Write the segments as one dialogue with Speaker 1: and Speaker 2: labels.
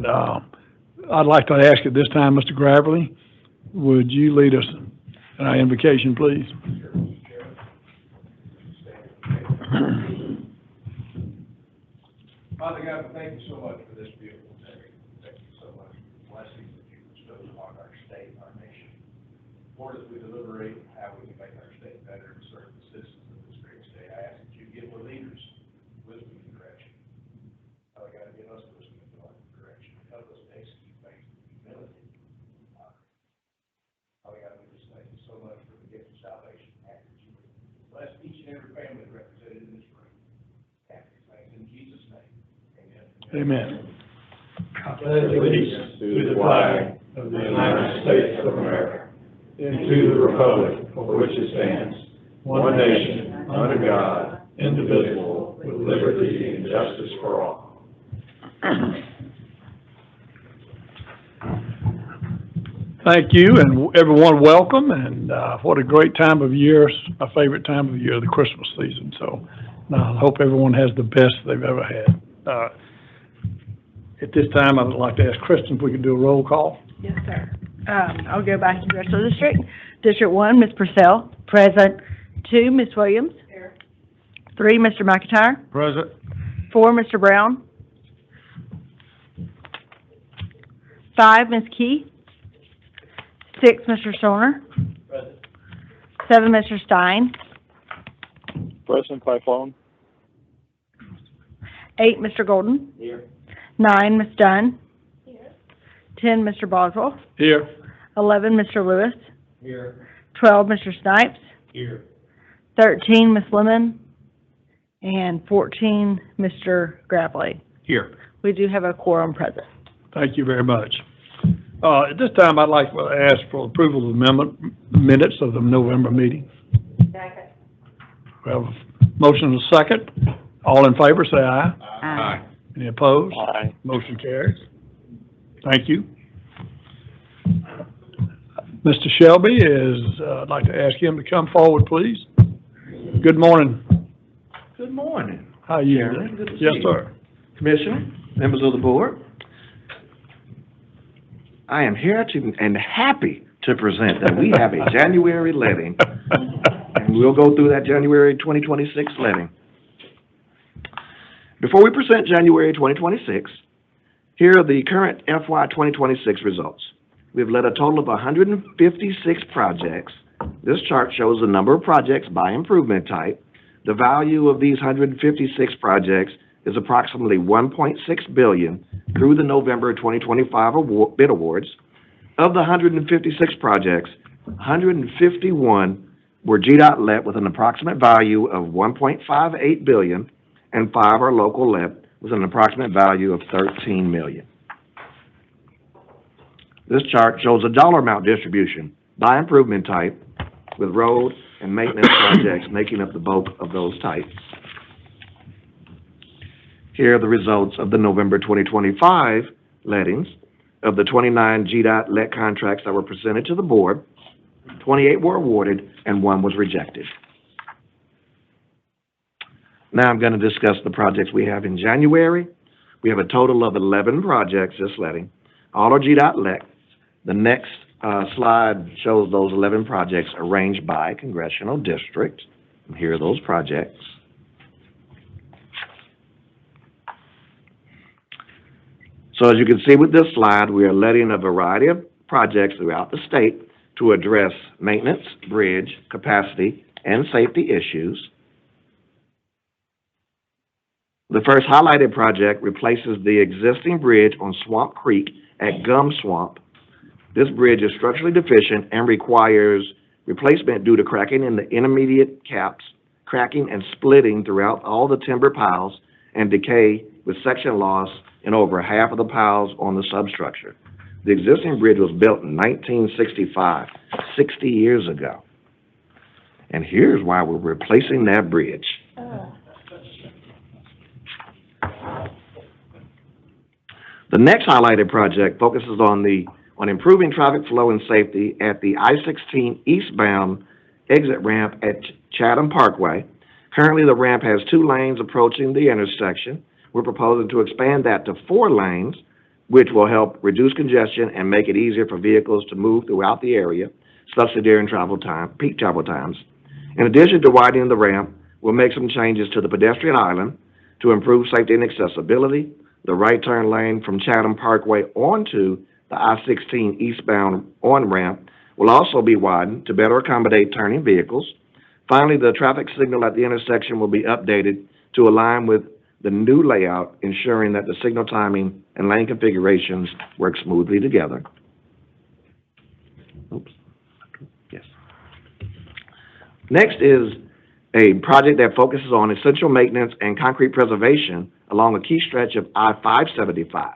Speaker 1: I'd like to ask at this time, Mr. Gravely, would you lead us in our invocation, please?
Speaker 2: Father God, we thank you so much for this beautiful day. Thank you so much for the blessings that you bestowed upon our state, our nation. Lord, as we deliberate how we can make our state better and serve the citizens of this great state, I ask that you give the leaders wisdom and direction. Father God, give us wisdom and direction. Help us to execute things with humility. Father God, we just thank you so much for the gift of salvation. I ask that you would bless each and every family represented in this room. I ask these things in Jesus' name.
Speaker 1: Amen.
Speaker 3: I pledge allegiance to the flag of the United States of America and to the republic for which it stands, one nation, under God, indivisible, with liberty and justice for all.
Speaker 1: Thank you, and everyone welcome, and what a great time of year, my favorite time of the year, the Christmas season. So I hope everyone has the best they've ever had. At this time, I'd like to ask Kristen if we could do a roll call.
Speaker 4: Yes, sir. I'll go back to the rest of the district. District 1, Ms. Purcell. Present. 2, Ms. Williams. Here. 3, Mr. McIntyre.
Speaker 1: Present.
Speaker 4: 4, Mr. Brown. 5, Ms. Key. 6, Mr. Stoner.
Speaker 3: Present.
Speaker 4: 7, Mr. Stein.
Speaker 5: Present by phone.
Speaker 4: 8, Mr. Golden.
Speaker 3: Here.
Speaker 4: 9, Ms. Dunn. Here. 10, Mr. Boswell.
Speaker 1: Here.
Speaker 4: 11, Mr. Lewis.
Speaker 3: Here.
Speaker 4: 12, Mr. Snipes.
Speaker 3: Here.
Speaker 4: 13, Ms. Lemon. And 14, Mr. Gravely.
Speaker 1: Here.
Speaker 4: We do have a quorum present.
Speaker 1: Thank you very much. At this time, I'd like to ask for approval of the minutes of the November meeting.
Speaker 4: Second.
Speaker 1: We have a motion and a second. All in favor, say aye.
Speaker 4: Aye.
Speaker 1: Any opposed?
Speaker 5: Aye.
Speaker 1: Motion carries. Thank you. Mr. Shelby I'd like to ask him to come forward, please. Good morning.
Speaker 6: Good morning.
Speaker 1: How are you?
Speaker 6: Chairman, good to see
Speaker 1: Yes,
Speaker 6: you.
Speaker 1: sir.
Speaker 6: Commissioner, members of the board. I am here and happy to present that we have a January letting, and we'll go through that January 2026 letting. Before we present January 2026, here are the current FY 2026 results. We've let a total of 156 projects. This chart shows the number of projects by improvement type. The value of these 156 projects is approximately $1.6 billion through the November 2025 bid awards. Of the 156 projects, 151 were GDOT let with an approximate value of $1.58 billion, and 5 are local let with an approximate value of $13 million. This chart shows a dollar amount distribution by improvement type, with road and maintenance projects making up the bulk of those types. Here are the results of the November 2025 lettings. Of the 29 GDOT let contracts that were presented to the board, 28 were awarded and 1 was rejected. Now I'm going to discuss the projects we have in January. We have a total of 11 projects this letting. All are GDOT let. The next slide shows those 11 projects arranged by congressional district. And here are those projects. So as you can see with this slide, we are letting a variety of projects throughout the state to address maintenance, bridge, capacity, and safety issues. The first highlighted project replaces the existing bridge on Swamp Creek at Gum Swamp. This bridge is structurally deficient and requires replacement due to cracking in the intermediate caps, cracking and splitting throughout all the timber piles, and decay with section loss in over half of the piles on the substructure. The existing bridge was built in 1965, 60 years ago. And here's why we're replacing that bridge. The next highlighted project focuses on improving traffic flow and safety at the I-16 eastbound exit ramp at Chatham Parkway. Currently, the ramp has 2 lanes approaching the intersection. We're proposing to expand that to 4 lanes which will help reduce congestion and make it easier for vehicles to move throughout the area, especially during peak travel times. In addition to widening the ramp, we'll make some changes to the pedestrian island to improve safety and accessibility. The right turn lane from Chatham Parkway onto the I-16 eastbound on-ramp will also be widened to better accommodate turning vehicles. Finally, the traffic signal at the intersection will be updated to align with the new layout, ensuring that the signal timing and lane configurations work smoothly together. Oops. Yes. Next is a project that focuses on essential maintenance and concrete preservation along a key stretch of I-575.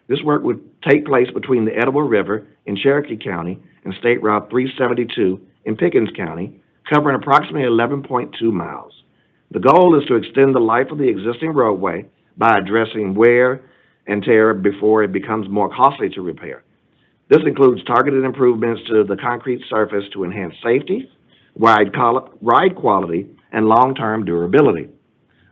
Speaker 6: This work would take place between the Etowah River in Cherokee County and State Route 372 in Pickens County, covering approximately 11.2 miles. The goal is to extend the life of the existing roadway by addressing wear and tear before it becomes more costly to repair. This includes targeted improvements to the concrete surface to enhance safety, ride quality, and long-term durability.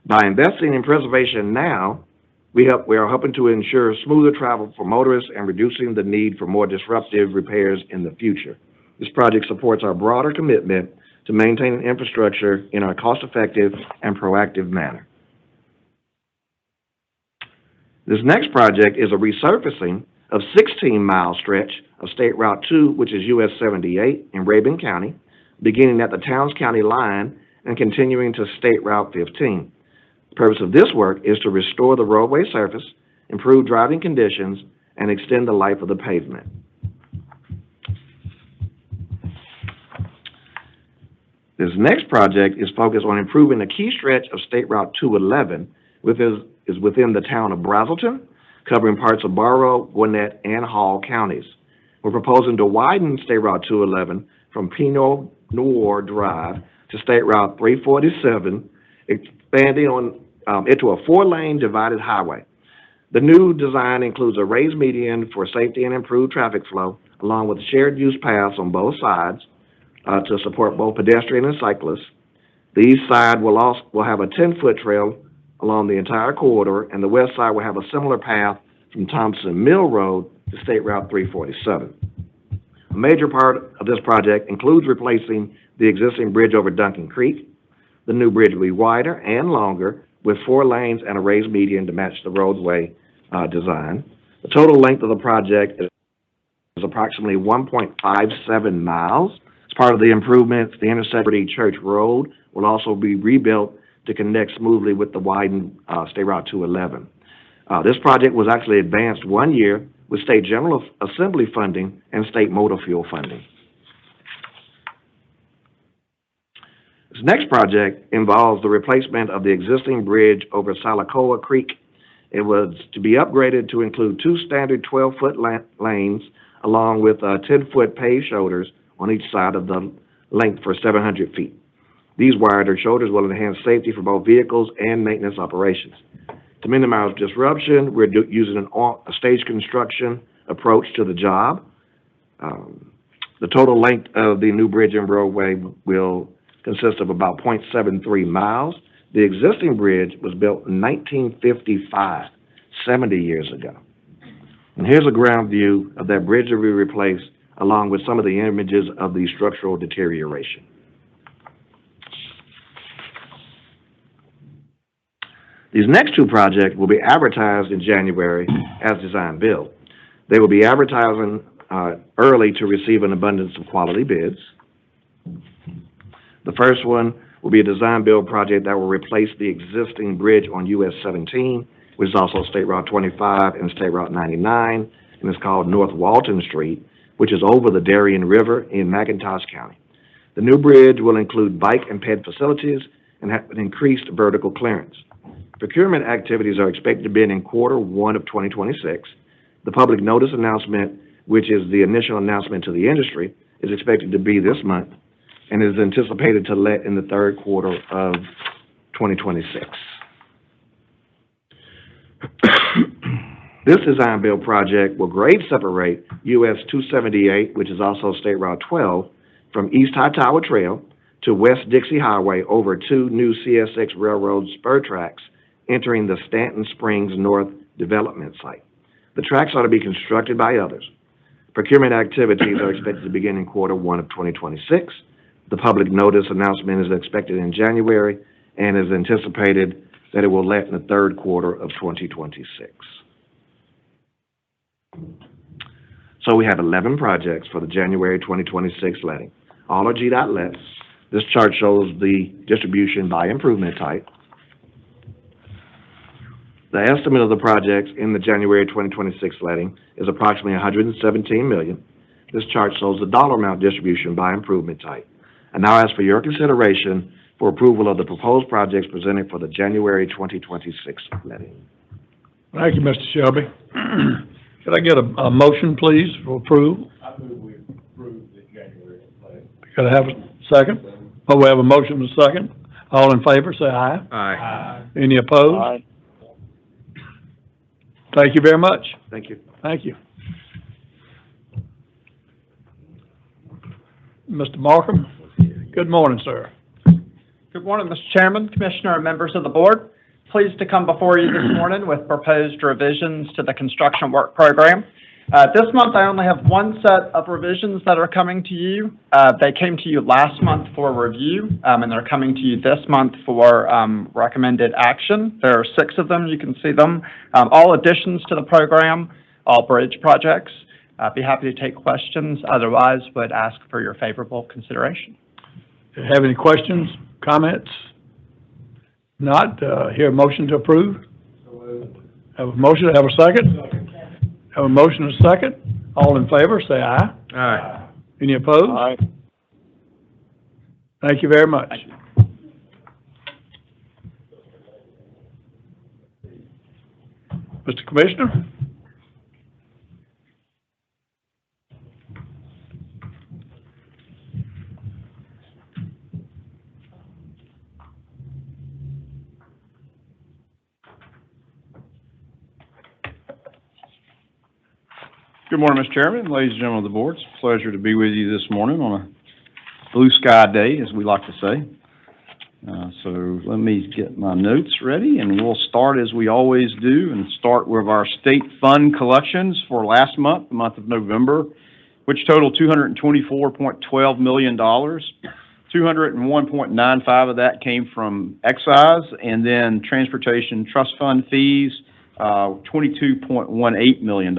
Speaker 6: By investing in preservation now, we are helping to ensure smoother travel for motorists and reducing the need for more disruptive repairs in the future. This project supports our broader commitment to maintaining infrastructure in a cost-effective and proactive manner. This next project is a resurfacing of 16-mile stretch of State Route 2, which is US 78 in Rabun County, beginning at the Towns County line and continuing to State Route 15. The purpose of this work is to restore the roadway surface, improve driving conditions, and extend the life of the pavement. This next project is focused on improving a key stretch of State Route 211, which is within the town of Brazelton, covering parts of Barrow, Gwinnett, and Hall counties. We're proposing to widen State Route 211 from Pinot Noir Drive to State Route 347, expanding into a 4-lane divided highway. The new design includes a raised median for safety and improved traffic flow, along with shared use paths on both sides to support both pedestrian and cyclists. The east side will have a 10-foot trail along the entire corridor, and the west side will have a similar path from Thompson Mill Road to State Route 347. A major part of this project includes replacing the existing bridge over Duncan Creek. The new bridge will be wider and longer, with 4 lanes and a raised median to match the roadway design. The total length of the project is approximately 1.57 miles. As part of the improvements, the intersection Church Road will also be rebuilt to connect smoothly with the widened State Route 211. This project was actually advanced 1 year with State General Assembly funding and state motor fuel funding. This next project involves the replacement of the existing bridge over Salacoa Creek. It was to be upgraded to include 2 standard 12-foot lanes along with 10-foot paved shoulders on each side of the length for 700 feet. These wider shoulders will enhance safety for both vehicles and maintenance operations. To minimize disruption, we're using a stage construction approach to the job. The total length of the new bridge and roadway will consist of about 0.73 miles. The existing bridge was built in 1955, 70 years ago. And here's a ground view of that bridge that we replaced, along with some of the images of the structural deterioration. These next 2 projects will be advertised in January as design build. They will be advertising early to receive an abundance of quality bids. The first one will be a design build project that will replace the existing bridge on US 17, which is also State Route 25 and State Route 99, and it's called North Walton Street, which is over the Darien River in McIntosh County. The new bridge will include bike and ped facilities and have an increased vertical clearance. Procurement activities are expected to begin in Q1 of 2026. The public notice announcement, which is the initial announcement to the industry, is expected to be this month and is anticipated to let in the Q3 of 2026. This design build project will grade separate US 278, which is also State Route 12, from East Hightower Trail to West Dixie Highway over 2 new CSX Railroad spur tracks entering the Stanton Springs North development site. The tracks are to be constructed by others. Procurement activities are expected to begin in Q1 of 2026. The public notice announcement is expected in January and is anticipated that it will let in the Q3 of 2026. So we have 11 projects for the January 2026 letting. All are GDOT lets. This chart shows the distribution by improvement type. The estimate of the projects in the January 2026 letting is approximately $117 million. This chart shows the dollar amount distribution by improvement type. I now ask for your consideration for approval of the proposed projects presented for the January 2026 letting.
Speaker 1: Thank you, Mr. Shelby. Could I get a motion, please, for approval?
Speaker 2: I move we approve the January letting.
Speaker 1: Could I have a second? Oh, we have a motion and a second. All in favor, say aye.
Speaker 2: Aye.
Speaker 1: Any opposed?
Speaker 5: Aye.
Speaker 1: Thank you very much.
Speaker 6: Thank you.
Speaker 1: Thank you. Mr. Markham, good morning, sir.
Speaker 7: Good morning, Mr. Chairman, Commissioner, and members of the board. Pleased to come before you this morning with proposed revisions to the construction work program. This month, I only have one set of revisions that are coming to you. They came to you last month for review, and they're coming to you this month for recommended action. There are 6 of them. You can see them. All additions to the program, all bridge projects. I'd be happy to take questions. Otherwise, would ask for your favorable consideration.
Speaker 1: Have any questions, comments? Not, hear a motion to approve? Have a motion, have a second? Have a motion and a second. All in favor, say aye.
Speaker 2: Aye.
Speaker 1: Any opposed?
Speaker 5: Aye.
Speaker 1: Thank you very much. Mr. Commissioner?
Speaker 8: Good morning, Mr. Chairman, ladies and gentlemen of the board. It's a pleasure to be with you this morning on a blue sky day, as we like to say. So let me get my notes ready, and we'll start as we always do, and start with our state fund collections for last month, the month of November, which totaled $224.12 million. $201.95 of that came from excise, and then transportation trust fund fees, $22.18 million.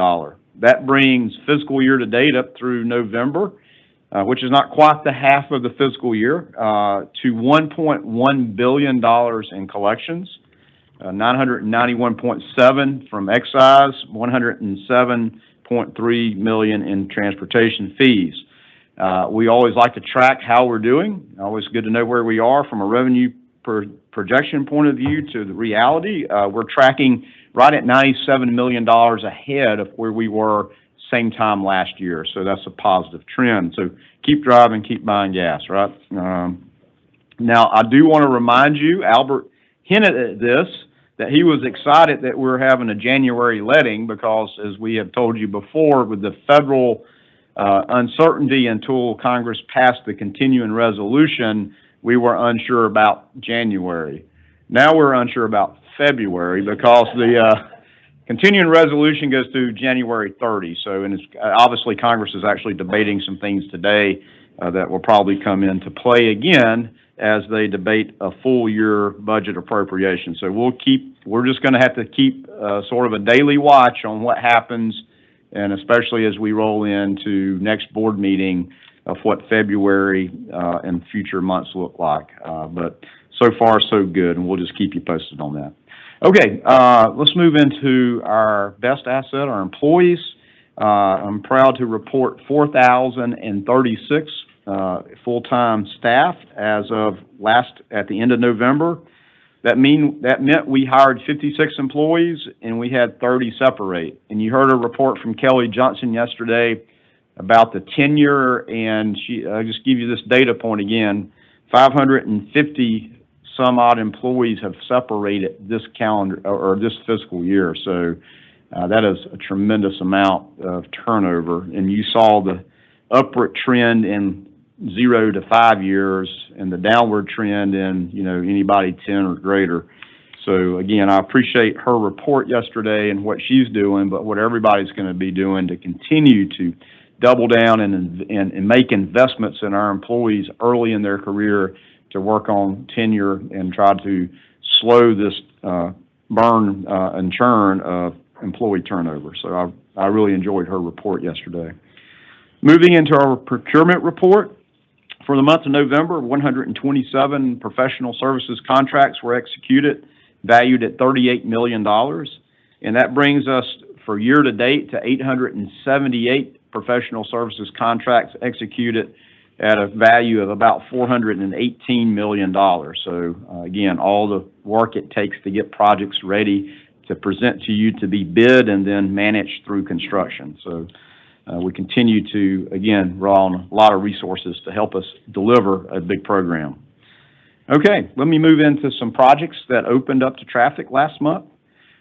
Speaker 8: That brings fiscal year to date up through November, which is not quite the half of the fiscal year, to $1.1 billion in collections, 991.7 from excise, 107.3 million in transportation fees. We always like to track how we're doing. Always good to know where we are from a revenue projection point of view to the reality. We're tracking right at $97 million ahead of where we were same time last year. So that's a positive trend. So keep driving, keep buying gas, right? Now, I do want to remind you, Albert hinted at this, that he was excited that we're having a January letting because, as we have told you before, with the federal uncertainty until Congress passed the continuing resolution, we were unsure about January. Now we're unsure about February because the continuing resolution goes through January 30. So, and it's, obviously Congress is actually debating some things today that will probably come into play again as they debate a full year budget appropriation. So we're just going to have to keep sort of a daily watch on what happens, and especially as we roll into next board meeting of what February and future months look like. But so far, so good, and we'll just keep you posted on that. Okay, let's move into our best asset, our employees. I'm proud to report 4,036 full-time staff as of at the end of November. That meant we hired 56 employees and we had 30 separate. And you heard a report from Kelly Johnson yesterday about the tenure, and I'll just give you this data point again. 550 some odd employees have separated this calendar or this fiscal year. So that is a tremendous amount of turnover. And you saw the upward trend in 0 to 5 years and the downward trend in, anybody 10 or greater. So again, I appreciate her report yesterday and what she's doing, but what everybody's going to be doing to continue to double down and make investments in our employees early in their career to work on tenure and try to slow this burn and churn of employee turnover. So I really enjoyed her report yesterday. Moving into our procurement report, for the month of November, 127 professional services contracts were executed, valued at $38 million. And that brings us for year to date to 878 professional services contracts executed at a value of about $418 million. So again, all the work it takes to get projects ready to present to you to be bid and then managed through construction. So we continue to, again, rely on a lot of resources to help us deliver a big program. Okay, let me move into some projects that opened up to traffic last month.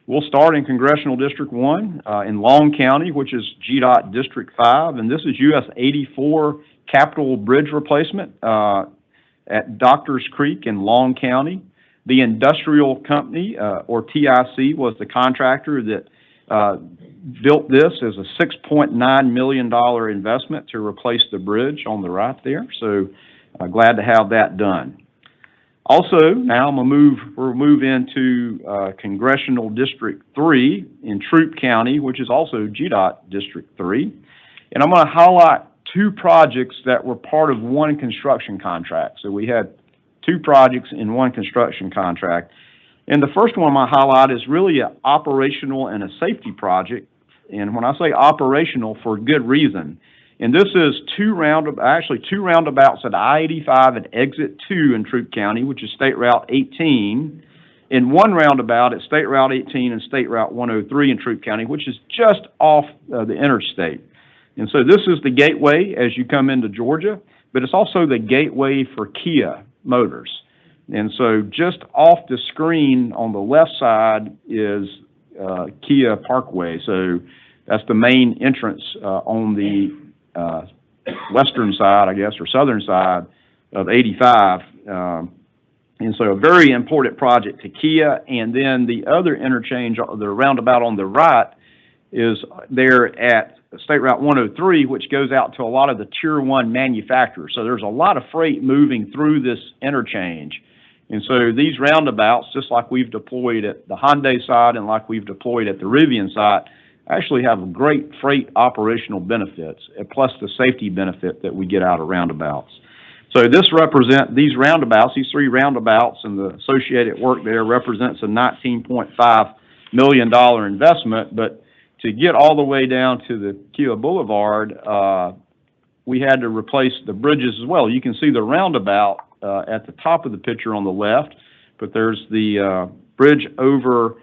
Speaker 8: We'll start in Congressional District 1 in Long County, which is GDOT District 5, and this is US 84 Capital Bridge Replacement at Doctors Creek in Long County. The industrial company, or TIC, was the contractor that built this as a $6.9 million investment to replace the bridge on the right there. So glad to have that done. Also, now we'll move into Congressional District 3 in Troup County, which is also GDOT District 3. And I'm going to highlight two projects that were part of one construction contract. So we had two projects in one construction contract. And the first one I highlight is really an operational and a safety project. And when I say operational, for good reason. And this is two roundabouts at I-85 and Exit 2 in Troup County, which is State Route 18, and one roundabout at State Route 18 and State Route 103 in Troup County, which is just off the interstate. And so this is the gateway as you come into Georgia, but it's also the gateway for Kia Motors. And so just off the screen on the left side is Kia Parkway. So that's the main entrance on the western side, I guess, or southern side of 85. And so a very important project to Kia. And then the other interchange, the roundabout on the right, is there at State Route 103, which goes out to a lot of the Tier 1 manufacturers. So there's a lot of freight moving through this interchange. And so these roundabouts, just like we've deployed at the Hyundai side and like we've deployed at the Rivian side, actually have great freight operational benefits, plus the safety benefit that we get out of roundabouts. So these roundabouts, these three roundabouts and the associated work there represents a $19.5 million investment, but to get all the way down to the Kia Boulevard, we had to replace the bridges as well. You can see the roundabout at the top of the picture on the left, but there's the bridge over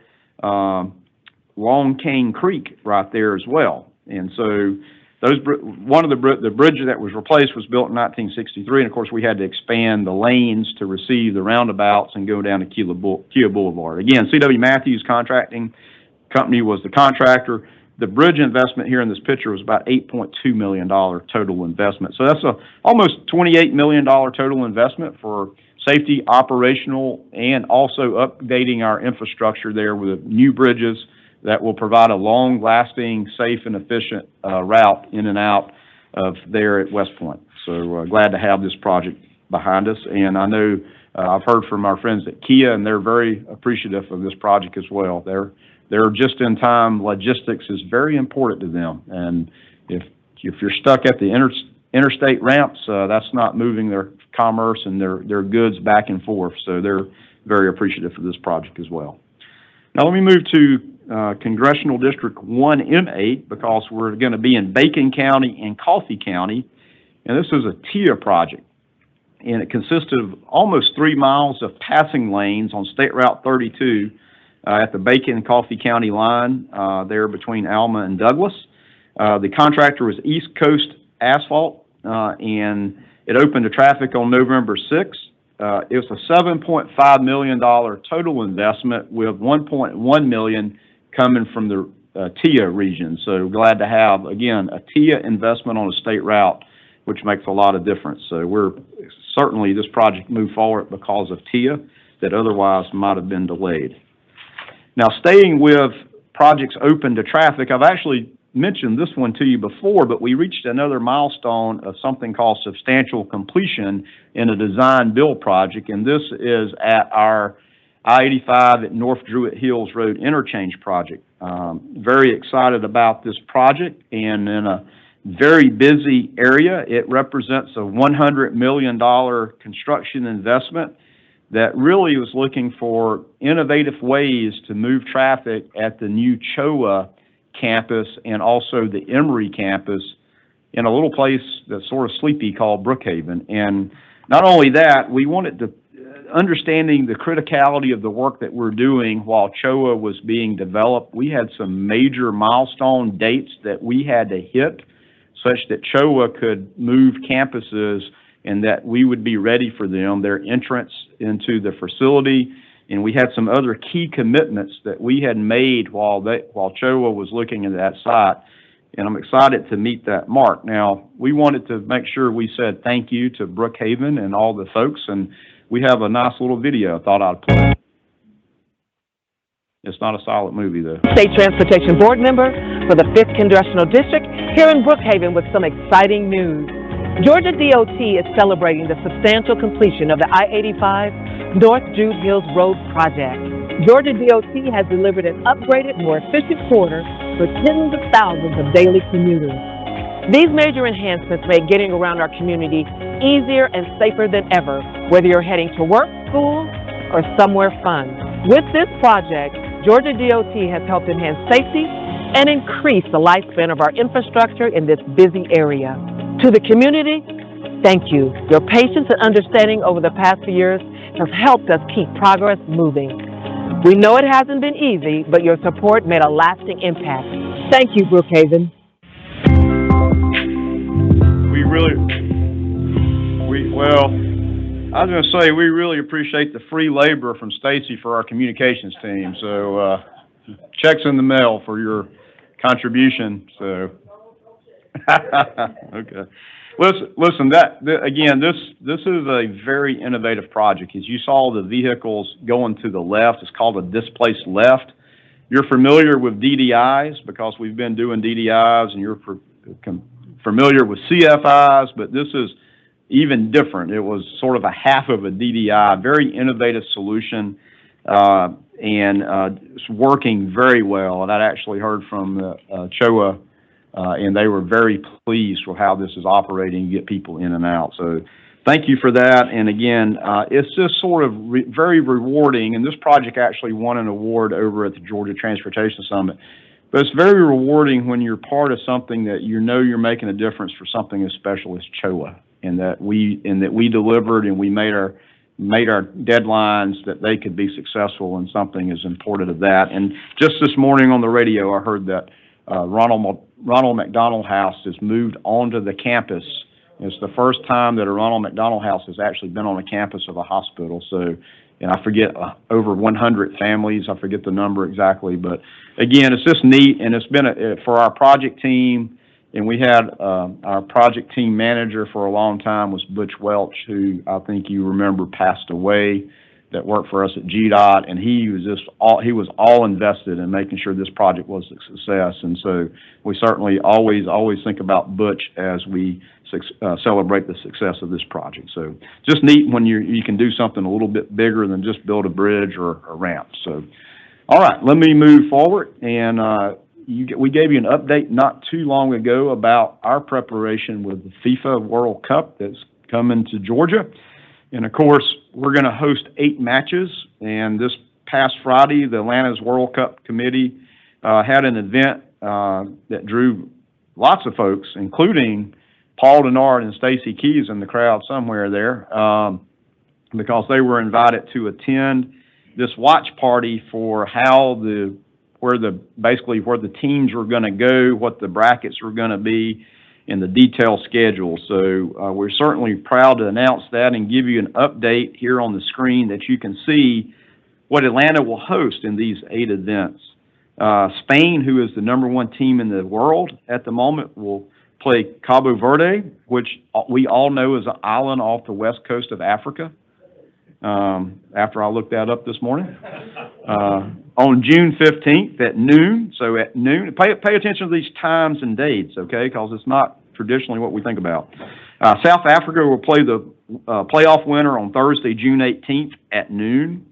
Speaker 8: Long Cane Creek right there as well. And so the bridge that was replaced was built in 1963, and of course we had to expand the lanes to receive the roundabouts and go down to Kia Boulevard. Again, C.W. Matthews Contracting Company was the contractor. The bridge investment here in this picture was about $8.2 million total investment. So that's almost $28 million total investment for safety, operational, and also updating our infrastructure there with new bridges that will provide a long-lasting, safe, and efficient route in and out of there at West Point. So glad to have this project behind us. And I know I've heard from our friends at Kia, and they're very appreciative of this project as well. Their just-in-time logistics is very important to them. And if you're stuck at the interstate ramps, that's not moving their commerce and their goods back and forth. So they're very appreciative of this project as well. Now let me move to Congressional District 1M8 because we're going to be in Bacon County and Coffee County. And this is a TIA project. And it consists of almost 3 miles of passing lanes on State Route 32 at the Bacon and Coffee County line there between Alma and Douglas. The contractor was East Coast Asphalt, and it opened to traffic on November 6th. It was a $7.5 million total investment with $1.1 million coming from the TIA region. So glad to have, again, a TIA investment on a state route, which makes a lot of difference. So certainly this project moved forward because of TIA that otherwise might have been delayed. Now, staying with projects open to traffic, I've actually mentioned this one to you before, but we reached another milestone of something called substantial completion in a design build project, and this is at our I-85 at North Druitt Hills Road interchange project. Very excited about this project, and in a very busy area. It represents a $100 million construction investment that really was looking for innovative ways to move traffic at the new CHOA campus and also the Emory campus in a little place that's sort of sleepy called Brookhaven. And not only that, we wanted to, understanding the criticality of the work that we're doing while CHOA was being developed, we had some major milestone dates that we had to hit such that CHOA could move campuses and that we would be ready for them, their entrance into the facility. And we had some other key commitments that we had made while CHOA was looking at that site. And I'm excited to meet that mark. Now, we wanted to make sure we said thank you to Brookhaven and all the folks, and we have a nice little video I thought I'd play. It's not a silent movie, though.
Speaker 9: State Transportation Board member for the 5th Congressional District here in Brookhaven with some exciting news. Georgia DOT is celebrating the substantial completion of the I-85 North Druitt Hills Road project. Georgia DOT has delivered an upgraded, more efficient corridor for tens of thousands of daily commuters. These major enhancements make getting around our community easier and safer than ever, whether you're heading to work, school, or somewhere fun. With this project, Georgia DOT has helped enhance safety and increase the lifespan of our infrastructure in this busy area. To the community, thank you. Your patience and understanding over the past few years have helped us keep progress moving. We know it hasn't been easy, but your support made a lasting impact. Thank you, Brookhaven.
Speaker 8: I was going to say, we really appreciate the free labor from Stacy for our communications team. So, checks in the mail for your contribution. So, okay. Listen. Again, this is a very innovative project. As you saw, the vehicles going to the left, it's called a displaced left. You're familiar with DDIs because we've been doing DDIs, and you're familiar with CFIs, but this is even different. It was sort of a half of a DDI, very innovative solution, and it's working very well. And I actually heard from CHOA, and they were very pleased with how this is operating to get people in and out. So thank you for that. And again, it's just sort of very rewarding, and this project actually won an award over at the Georgia Transportation Summit. But it's very rewarding when you're part of something that you know you're making a difference for something as special as CHOA, and that we delivered and we made our deadlines that they could be successful in something as important as that. And just this morning on the radio, I heard that Ronald McDonald House has moved onto the campus. It's the first time that a Ronald McDonald House has actually been on a campus of a hospital. So, and I forget, over 100 families, I forget the number exactly, but again, it's just neat, and it's been for our project team, and we had our project team manager for a long time was Butch Welch, who I think you remember passed away, that worked for us at GDOT, and he was all invested in making sure this project was a success. And so we certainly always think about Butch as we celebrate the success of this project. So just neat when you can do something a little bit bigger than just build a bridge or a ramp. So, all right, let me move forward. And we gave you an update not too long ago about our preparation with the FIFA World Cup that's coming to Georgia. And of course, we're going to host 8 matches. And this past Friday, the Atlanta's World Cup Committee had an event that drew lots of folks, including Paul Denard and Stacy Keys in the crowd somewhere there, because they were invited to attend this watch party for where the teams were going to go, what the brackets were going to be, and the detailed schedule. So we're certainly proud to announce that and give you an update here on the screen that you can see what Atlanta will host in these 8 events. Spain, who is the #1 team in the world at the moment, will play Cabo Verde, which we all know is an island off the west coast of Africa. after I looked that up this morning. On June 15th at noon, so at noon, pay attention to these times and dates, okay, because it's not traditionally what we think about. South Africa will play the playoff winner on Thursday, June 18th at noon.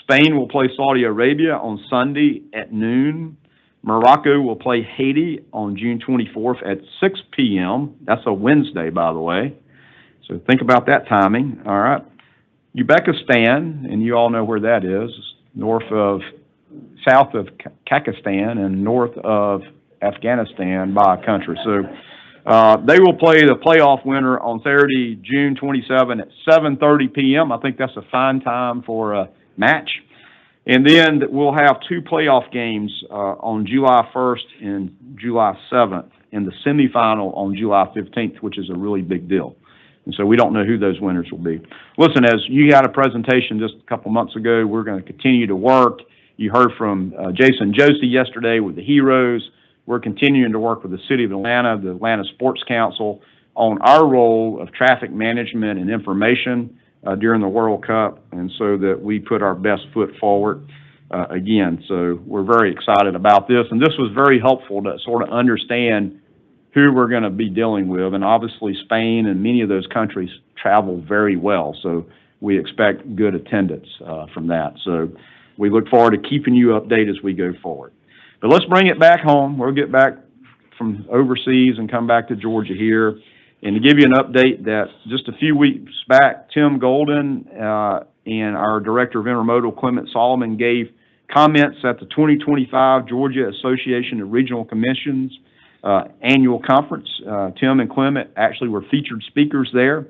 Speaker 8: Spain will play Saudi Arabia on Sunday at noon. Morocco will play Haiti on June 24th at 6 p.m. That's a Wednesday, by the way. So think about that timing, all right? Uzbekistan, and you all know where that is, south of Kazakhstan and north of Afghanistan by a country. So they will play the playoff winner on Saturday, June 27 at 7:30 p.m. I think that's a fine time for a match. And then we'll have two playoff games on July 1st and July 7th, and the semifinal on July 15th, which is a really big deal. And so we don't know who those winners will be. Listen, as you had a presentation just a couple months ago, we're going to continue to work. You heard from Jason Josie yesterday with the Heroes. We're continuing to work with the City of Atlanta, the Atlanta Sports Council, on our role of traffic management and information during the World Cup, and so that we put our best foot forward again. So we're very excited about this, and this was very helpful to sort of understand who we're going to be dealing with. And obviously Spain and many of those countries travel very well, so we expect good attendance from that. So we look forward to keeping you updated as we go forward. But let's bring it back home. We'll get back from overseas and come back to Georgia here. And to give you an update that just a few weeks back, Tim Golden and our Director of Intermodal, Clement Solomon, gave comments at the 2025 Georgia Association of Regional Commissions annual conference. Tim and Clement actually were featured speakers there.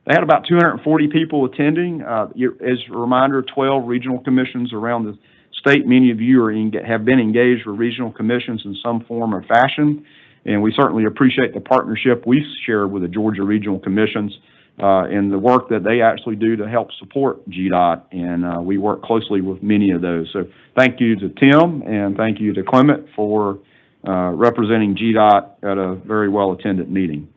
Speaker 8: They had about 240 people attending. As a reminder, 12 regional commissions around the state. Many of you have been engaged with regional commissions in some form or fashion, and we certainly appreciate the partnership we share with the Georgia Regional Commissions and the work that they actually do to help support GDOT, and we work closely with many of those. So thank you to Tim, and thank you to Clement for representing GDOT at a very well-attended meeting.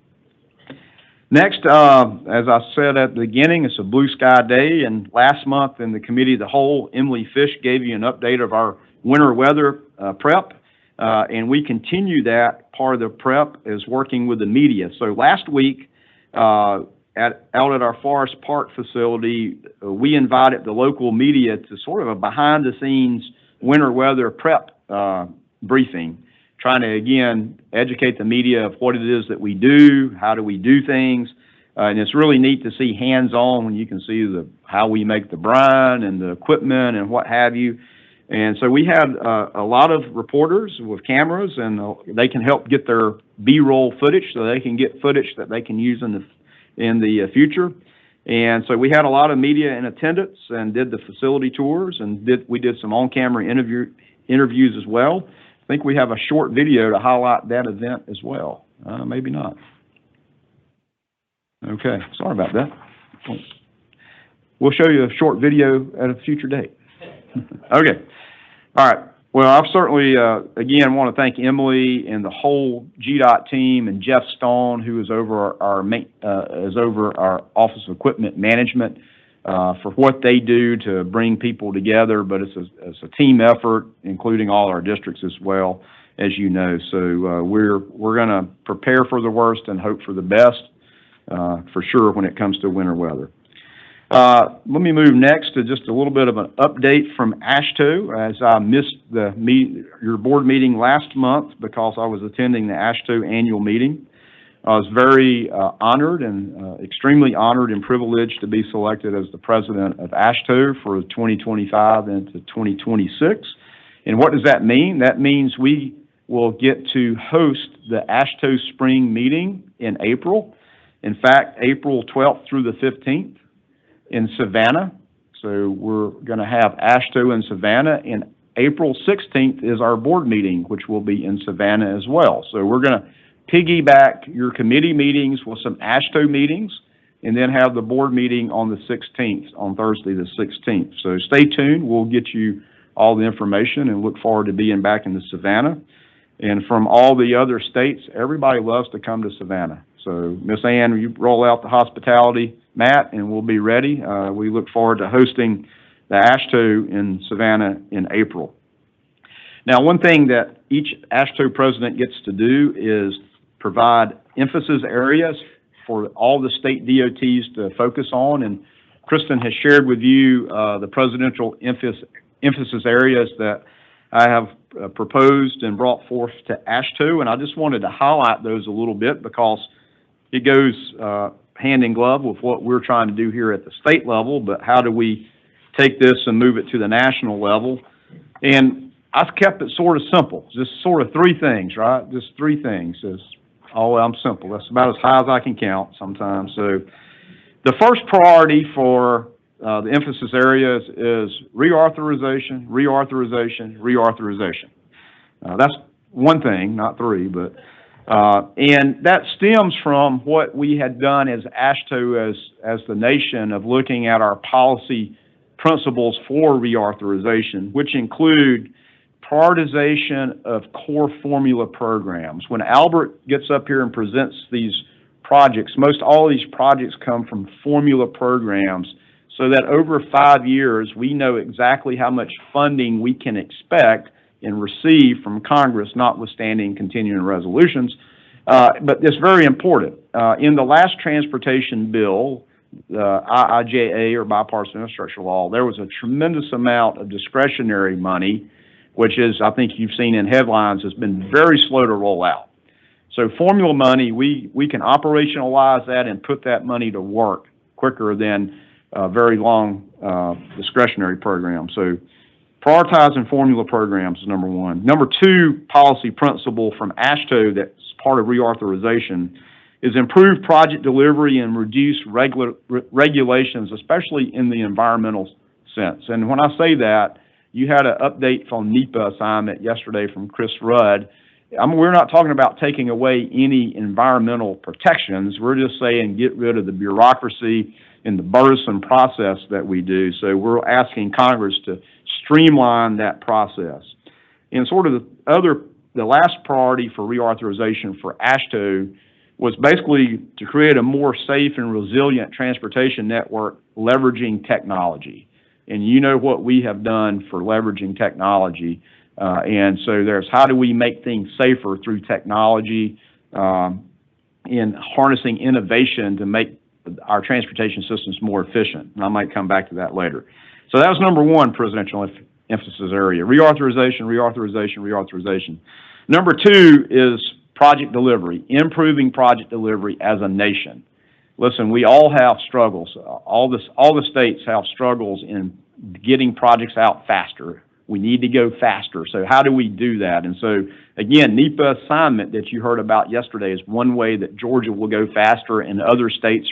Speaker 8: Next, as I said at the beginning, it's a blue sky day, and last month in the Committee of the Whole, Emily Fish gave you an update of our winter weather prep, and we continue that part of the prep is working with the media. So last week, out at our Forest Park facility, we invited the local media to sort of a behind-the-scenes winter weather prep briefing, trying to, again, educate the media of what it is that we do, how do we do things, and it's really neat to see hands-on when you can see how we make the brine and the equipment and what have you. And so we had a lot of reporters with cameras, and they can help get their B-roll footage so they can get footage that they can use in the future. And so we had a lot of media in attendance and did the facility tours, and we did some on-camera interviews as well. I think we have a short video to highlight that event as well. Maybe not. Okay, sorry about that. We'll show you a short video at a future date. Okay, all right. Well, I certainly, again, want to thank Emily and the whole GDOT team and Jeff Stone, who is over our Office of Equipment Management, for what they do to bring people together. But it's a team effort, including all our districts as well, as you know. So we're going to prepare for the worst and hope for the best, for sure, when it comes to winter weather. Let me move next to just a little bit of an update from AASHTO, as I missed your board meeting last month because I was attending the AASHTO annual meeting. I was very honored and extremely honored and privileged to be selected as the president of AASHTO for 2025 into 2026. And what does that mean? That means we will get to host the AASHTO spring meeting in April. In fact, April 12th through the 15th in Savannah. So we're going to have AASHTO in Savannah, and April 16th is our board meeting, which will be in Savannah as well. So we're going to piggyback your committee meetings with some AASHTO meetings, and then have the board meeting on the 16th, on Thursday the 16th. So stay tuned. We'll get you all the information and look forward to being back in the Savannah. And from all the other states, everybody loves to come to Savannah. So, Miss Ann, you roll out the hospitality mat, and we'll be ready. We look forward to hosting the AASHTO in Savannah in April. Now, one thing that each AASHTO president gets to do is provide emphasis areas for all the state DOTs to focus on, and Kristen has shared with you the presidential emphasis areas that I have proposed and brought forth to AASHTO, and I just wanted to highlight those a little bit because it goes hand in glove with what we're trying to do here at the state level, but how do we take this and move it to the national level? And I've kept it sort of simple, just sort of three things, right? Just three things. I'm simple. That's about as high as I can count sometimes. So the first priority for the emphasis areas is reauthorization, reauthorization, reauthorization. That's one thing, not three, but and that stems from what we had done as AASHTO, as the nation, of looking at our policy principles for reauthorization, which include prioritization of core formula programs. When Albert gets up here and presents these projects, most all of these projects come from formula programs, so that over 5 years, we know exactly how much funding we can expect and receive from Congress, notwithstanding continuing resolutions. But it's very important. In the last transportation bill, the IIJA, or Bipartisan Infrastructure Law, there was a tremendous amount of discretionary money, which is, I think you've seen in headlines, has been very slow to roll out. So formula money, we can operationalize that and put that money to work quicker than very long discretionary programs. So prioritizing formula programs is number one. Number two policy principle from AASHTO that's part of reauthorization is improve project delivery and reduce regulations, especially in the environmental sense. And when I say that, you had an update from NEPA assignment yesterday from Chris Rudd. We're not talking about taking away any environmental protections. We're just saying get rid of the bureaucracy and the burdensome process that we do. So we're asking Congress to streamline that process. And sort of the last priority for reauthorization for AASHTO was basically to create a more safe and resilient transportation network leveraging technology. And you know what we have done for leveraging technology. And so there's how do we make things safer through technology in harnessing innovation to make our transportation systems more efficient. And I might come back to that later. So that was number one presidential emphasis area: reauthorization, reauthorization, reauthorization. Number two is project delivery, improving project delivery as a nation. Listen, we all have struggles. All the states have struggles in getting projects out faster. We need to go faster. So how do we do that? And so, again, NEPA assignment that you heard about yesterday is one way that Georgia will go faster, and other states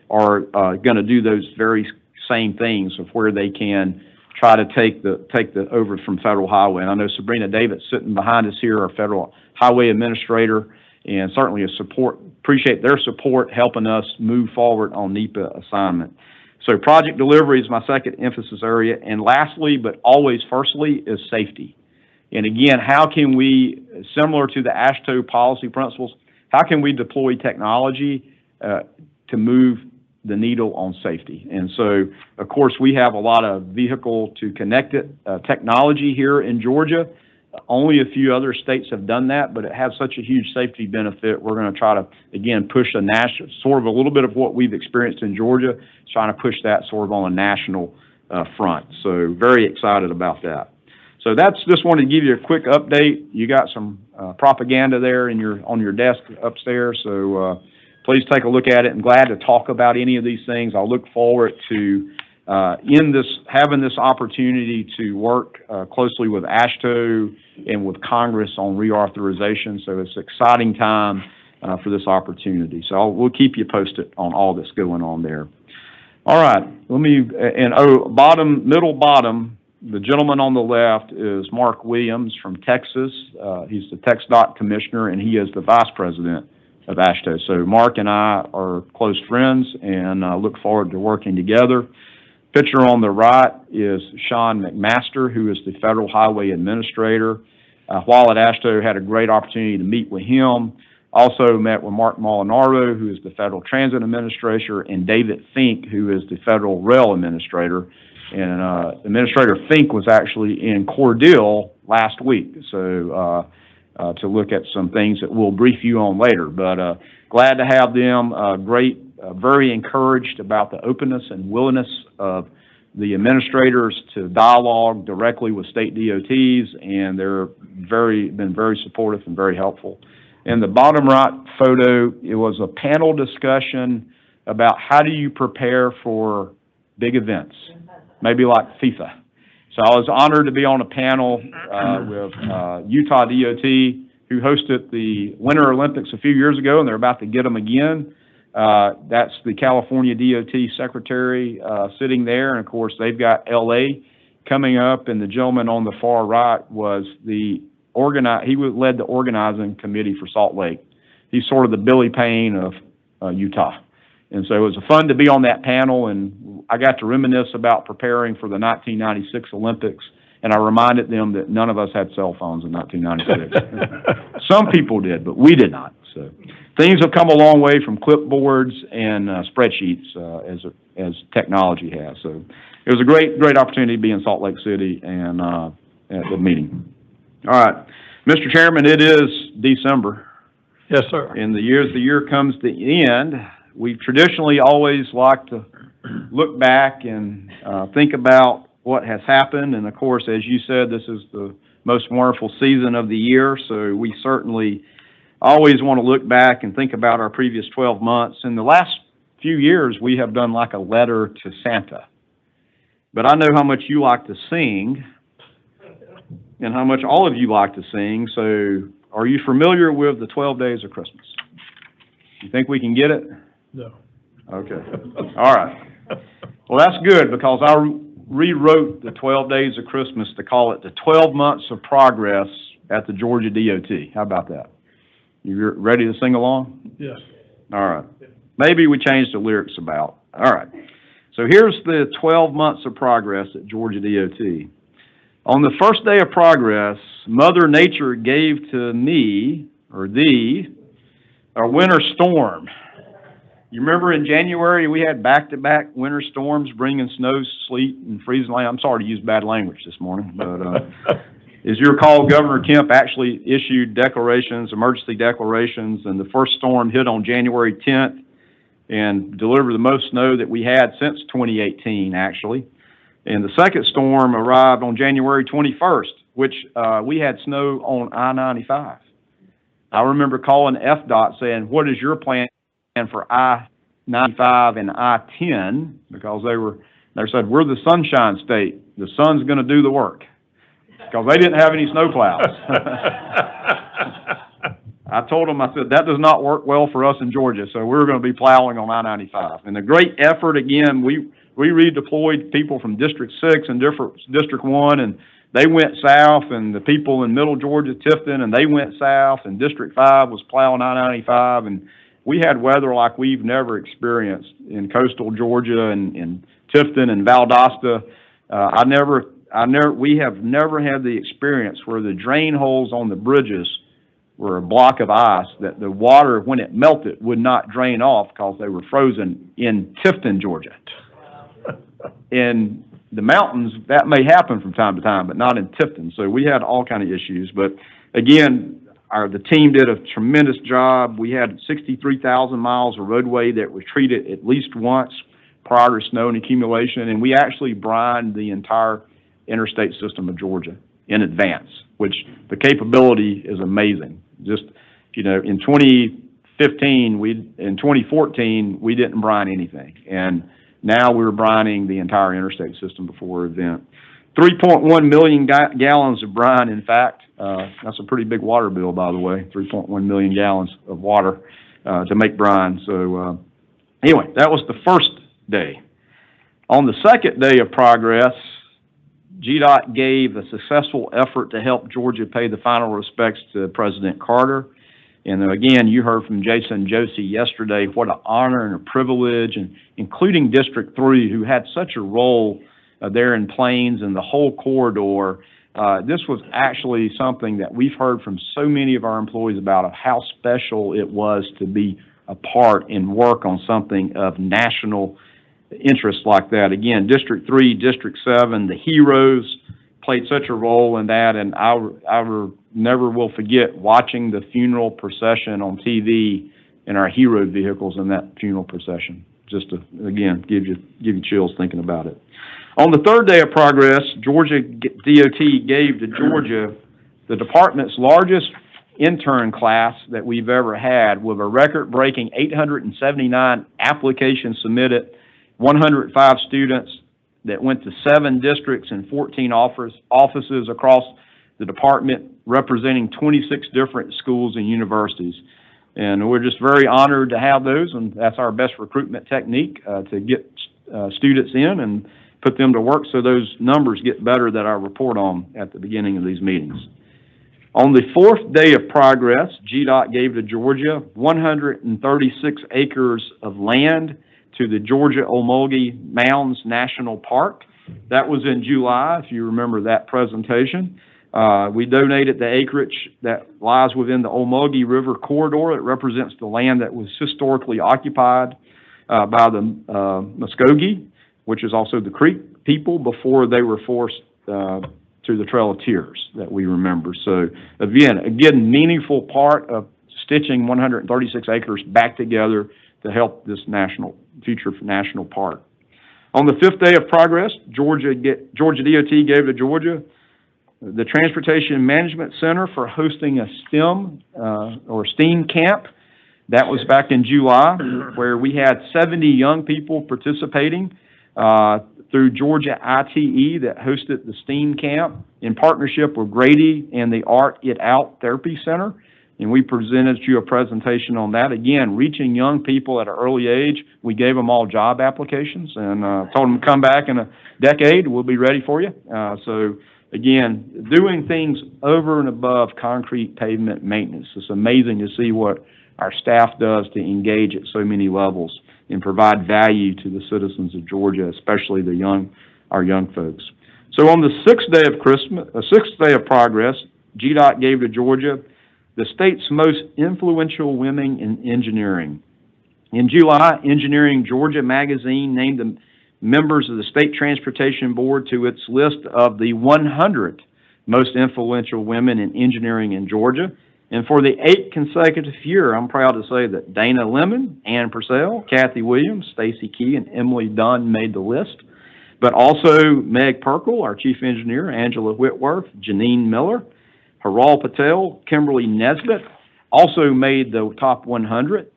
Speaker 8: are going to do those very same things of where they can try to take the over from federal highway. And I know Sabrina Davis sitting behind us here, our federal highway administrator, and certainly appreciate their support helping us move forward on NEPA assignment. So project delivery is my second emphasis area. And lastly, but always firstly, is safety. And again, how can we, similar to the AASHTO policy principles, how can we deploy technology to move the needle on safety? And so, of course, we have a lot of vehicle-to-connected technology here in Georgia. Only a few other states have done that, but it has such a huge safety benefit. We're going to try to, again, push the national, sort of a little bit of what we've experienced in Georgia, trying to push that sort of on a national front. So very excited about that. So just wanted to give you a quick update. You got some propaganda there on your desk upstairs, so please take a look at it. I'm glad to talk about any of these things. I'll look forward to having this opportunity to work closely with AASHTO and with Congress on reauthorization. So it's an exciting time for this opportunity. So we'll keep you posted on all that's going on there. All right, middle bottom, the gentleman on the left is Mark Williams from Texas. He's the TxDOT commissioner, and he is the vice president of AASHTO. So Mark and I are close friends, and look forward to working together. Picture on the right is Sean McMaster, who is the Federal Highway Administrator. While at AASHTO, had a great opportunity to meet with him. Also met with Mark Molinaro, who is the Federal Transit Administrator, and David Fink, who is the Federal Rail Administrator. And Administrator Fink was actually in Cordele last week, so to look at some things that we'll brief you on later. But glad to have them. Great, very encouraged about the openness and willingness of the administrators to dialogue directly with state DOTs, and they're been very supportive and very helpful. In the bottom right photo, it was a panel discussion about how do you prepare for big events, maybe like FIFA. So I was honored to be on a panel with Utah DOT, who hosted the Winter Olympics a few years ago, and they're about to get them again. That's the California DOT secretary sitting there, and of course they've got LA coming up, and the gentleman on the far right was he led the organizing committee for Salt Lake. He's sort of the Billy Payne of Utah. And so it was fun to be on that panel, and I got to reminisce about preparing for the 1996 Olympics, and I reminded them that none of us had cell phones in 1996. Some people did, but we did not. So things have come a long way from clipboards and spreadsheets as technology has. So it was a great opportunity to be in Salt Lake City and at the meeting. All right, Mr. Chairman, it is December.
Speaker 1: Yes, sir.
Speaker 8: And the year comes to the end. We traditionally always like to look back and think about what has happened. And of course, as you said, this is the most wonderful season of the year. So we certainly always want to look back and think about our previous 12 months. In the last few years, we have done like a letter to Santa. But I know how much you like to sing and how much all of you like to sing. So are you familiar with the 12 Days of Christmas? You think we can get it?
Speaker 1: No.
Speaker 8: Okay. All right. Well, that's good, because I rewrote the 12 Days of Christmas to call it the 12 Months of Progress at the Georgia DOT. How about that? You ready to sing along?
Speaker 1: Yes.
Speaker 8: All right. Maybe we change the lyrics about. All right. So here's the 12 months of progress at Georgia DOT. On the first day of progress, Mother Nature gave to me, or thee, a winter storm. You remember in January we had back-to-back winter storms bringing snow, sleet, and freezing rain. I'm sorry to use bad language this morning, but as you recall, Governor Kemp actually issued emergency declarations, and the first storm hit on January 10th and delivered the most snow that we had since 2018, actually. And the second storm arrived on January 21st, which we had snow on I-95. I remember calling FDOT saying, what is your plan for I-95 and I-10? Because they said, we're the sunshine state. The sun's going to do the work. Because they didn't have any snow plows. I told them, I said, that does not work well for us in Georgia, so we're going to be plowing on I-95. And a great effort, again, we redeployed people from District 6 and District 1, and they went south, and the people in Middle Georgia, Tifton, and they went south, and District 5 was plowing I-95, and we had weather like we've never experienced in coastal Georgia and in Tifton and Valdosta. We have never had the experience where the drain holes on the bridges were a block of ice that the water, when it melted, would not drain off because they were frozen in Tifton, Georgia. In the mountains, that may happen from time to time, but not in Tifton. So we had all kind of issues. But again, the team did a tremendous job. We had 63,000 miles of roadway that was treated at least once prior to snow and accumulation, and we actually brined the entire interstate system of Georgia in advance, which the capability is amazing. Just, in 2014, we didn't brine anything, and now we're brining the entire interstate system before the event. 3.1 million gallons of brine, in fact. That's a pretty big water bill, by the way, 3.1 million gallons of water to make brine. So anyway, that was the first day. On the second day of progress, GDOT gave a successful effort to help Georgia pay the final respects to President Carter. And again, you heard from Jason Josie yesterday, what an honor and a privilege, and including District 3, who had such a role there in Plains and the whole corridor. This was actually something that we've heard from so many of our employees about, of how special it was to be a part and work on something of national interest like that. Again, District 3, District 7, the heroes played such a role in that, and I never will forget watching the funeral procession on TV and our hero vehicles in that funeral procession. Just to, again, give you chills thinking about it. On the third day of progress, Georgia DOT gave to Georgia the department's largest intern class that we've ever had, with a record-breaking 879 applications submitted, 105 students that went to 7 districts and 14 offices across the department, representing 26 different schools and universities. And we're just very honored to have those, and that's our best recruitment technique, to get students in and put them to work so those numbers get better that I report on at the beginning of these meetings. On the fourth day of progress, GDOT gave to Georgia 136 acres of land to the Georgia Ocmulgee Mounds National Park. That was in July, if you remember that presentation. We donated the acreage that lies within the Ocmulgee River corridor. It represents the land that was historically occupied by the Muskogee, which is also the Creek people, before they were forced to the Trail of Tears that we remember. So again, meaningful part of stitching 136 acres back together to help this future national park. On the fifth day of progress, Georgia DOT gave to Georgia the Transportation Management Center for hosting a STEAM camp. That was back in July, where we had 70 young people participating through Georgia ITE that hosted the STEAM camp in partnership with Grady and the Art It Out Therapy Center. And we presented you a presentation on that. Again, reaching young people at an early age. We gave them all job applications and told them to come back in a decade. We'll be ready for you. So again, doing things over and above concrete pavement maintenance. It's amazing to see what our staff does to engage at so many levels and provide value to the citizens of Georgia, especially our young folks. So on the sixth day of progress, GDOT gave to Georgia the state's most influential women in engineering. In July, Engineering Georgia magazine named the members of the State Transportation Board to its list of the 100 most influential women in engineering in Georgia. And for the 8th consecutive year, I'm proud to say that Dana Lemon, Ann Purcell, Kathy Williams, Stacy Key, and Emily Dunn made the list. But also Meg Perkle, our chief engineer, Angela Whitworth, Janine Miller, Haral Patel, Kimberly Nesbitt, also made the top 100.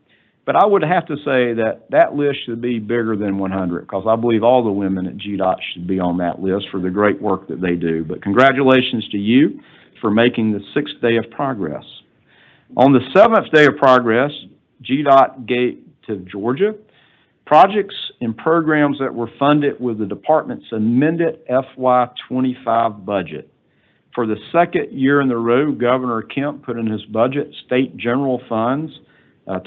Speaker 8: But I would have to say that that list should be bigger than 100, because I believe all the women at GDOT should be on that list for the great work that they do. But congratulations to you for making the 6th day of progress. On the 7th day of progress, GDOT gave to Georgia projects and programs that were funded with the department's amended FY25 budget. For the second year in a row, Governor Kemp put in his budget state general funds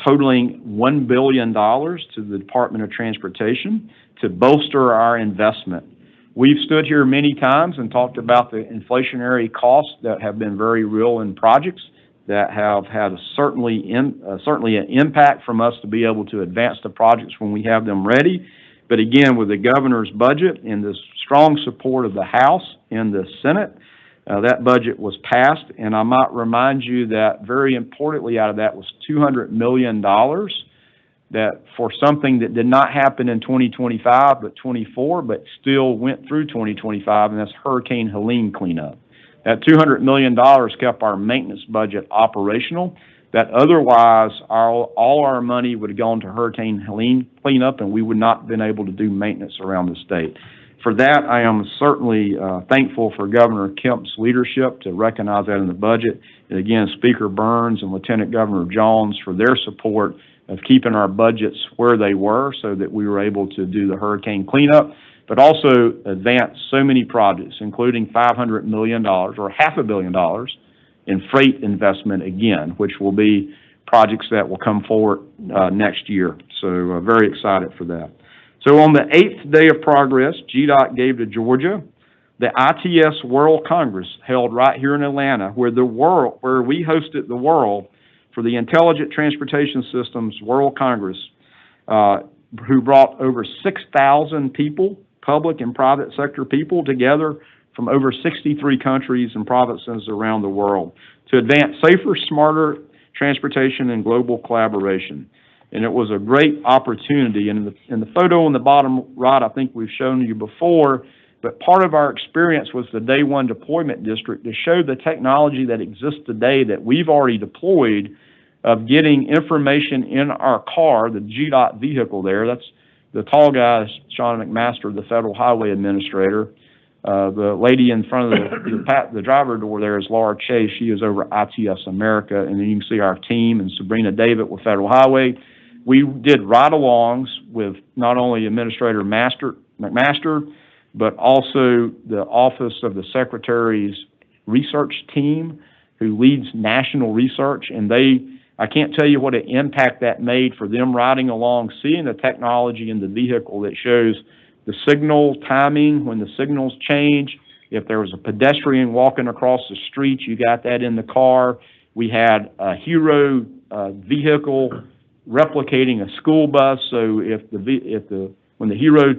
Speaker 8: totaling $1 billion to the Department of Transportation to bolster our investment. We've stood here many times and talked about the inflationary costs that have been very real in projects that have had certainly an impact from us to be able to advance the projects when we have them ready. But again, with the governor's budget and the strong support of the House and the Senate, that budget was passed. And I might remind you that very importantly out of that was $200 million that for something that did not happen in 2025 but 24, but still went through 2025, and that's Hurricane Helene cleanup. That $200 million kept our maintenance budget operational. That otherwise all our money would have gone to Hurricane Helene cleanup, and we would not have been able to do maintenance around the state. For that, I am certainly thankful for Governor Kemp's leadership to recognize that in the budget. And again, Speaker Burns and Lieutenant Governor Jones for their support of keeping our budgets where they were so that we were able to do the hurricane cleanup, but also advance so many projects, including $500 million or $500 million in freight investment again, which will be projects that will come forward next year. So very excited for that. So on the 8th day of progress, GDOT gave to Georgia the ITS World Congress held right here in Atlanta, where we hosted the world for the Intelligent Transportation Systems World Congress, who brought over 6,000 people, public and private sector people, together from over 63 countries and provinces around the world to advance safer, smarter transportation and global collaboration. And it was a great opportunity. And in the photo on the bottom right, I think we've shown you before, but part of our experience was the Day One Deployment District to show the technology that exists today that we've already deployed of getting information in our car, the GDOT vehicle there. That's the tall guy, is Sean McMaster, the Federal Highway Administrator. The lady in front of the driver door there is Laura Chase. She is over ITS America. And then you can see our team and Sabrina David with Federal Highway. We did ride-alongs with not only Administrator McMaster, but also the Office of the Secretary's research team, who leads national research. And I can't tell you what an impact that made for them riding along, seeing the technology in the vehicle that shows the signal timing, when the signals change. If there was a pedestrian walking across the street, you got that in the car. We had a Hero vehicle replicating a school bus, so when the Hero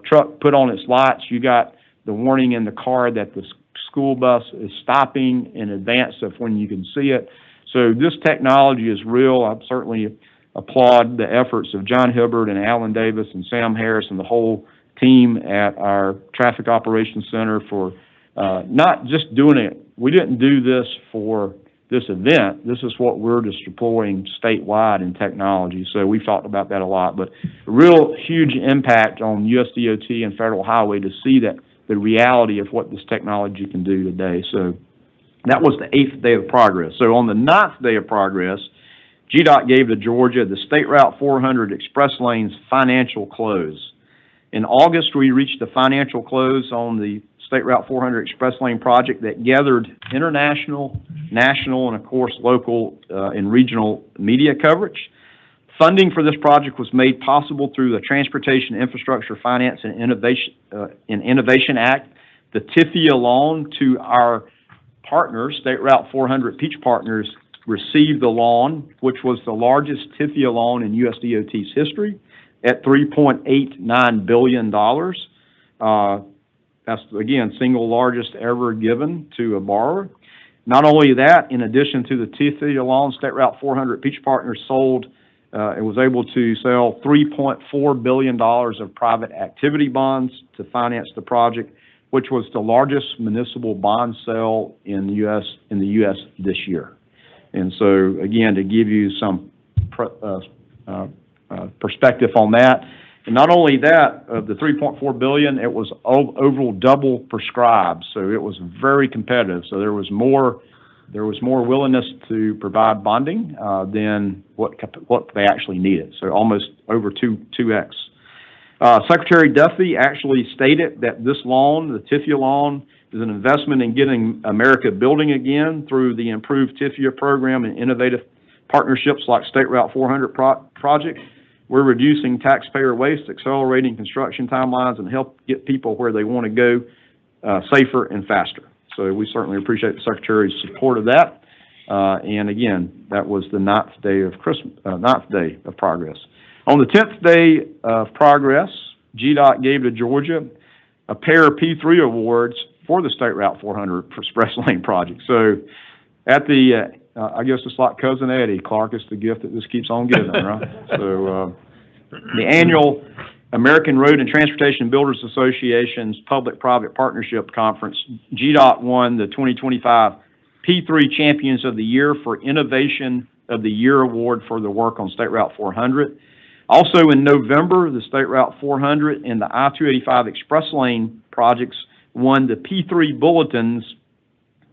Speaker 8: truck put on its lights, you got the warning in the car that the school bus is stopping in advance of when you can see it. So this technology is real. I certainly applaud the efforts of John Hibbert and Alan Davis and Sam Harris and the whole team at our Traffic Operations Center for not just doing it. We didn't do this for this event. This is what we're just deploying statewide in technology. So we've talked about that a lot, but a real huge impact on USDOT and Federal Highway to see that the reality of what this technology can do today. So that was the 8th day of progress. So on the 9th day of progress, GDOT gave to Georgia the State Route 400 Express Lanes financial close. In August, we reached the financial close on the State Route 400 Express Lane project that gathered international, national, and of course local and regional media coverage. Funding for this project was made possible through the Transportation Infrastructure Finance and Innovation Act, the TIFIA loan to our partners, State Route 400 Peach Partners, received the loan, which was the largest TIFIA loan in USDOT's history at $3.89 billion. That's, again, single largest ever given to a borrower. Not only that, in addition to the TIFIA loan, State Route 400 Peach Partners was able to sell $3.4 billion of private activity bonds to finance the project, which was the largest municipal bond sale in the U.S. this year. And so, again, to give you some perspective on that, and not only that, of the $3.4 billion, it was overall double prescribed, so it was very competitive. So there was more willingness to provide bonding than what they actually needed. So almost over 2x. Secretary Duffy actually stated that this loan, the TIFIA loan, is an investment in getting America building again through the improved TIFIA program and innovative partnerships like State Route 400 project. We're reducing taxpayer waste, accelerating construction timelines, and help get people where they want to go safer and faster. So we certainly appreciate the Secretary's support of that. And again, that was the 9th day of progress. On the 10th day of progress, GDOT gave to Georgia a pair of P3 awards for the State Route 400 Express Lane project. So at the, I guess it's like Cousin Eddie, Clark, it's the gift that just keeps on giving, right? So the annual American Road and Transportation Builders Association's Public-Private Partnership Conference, GDOT won the 2025 P3 Champions of the Year for Innovation of the Year Award for the work on State Route 400. Also in November, the State Route 400 and the I-285 Express Lane projects won the P3 Bulletin's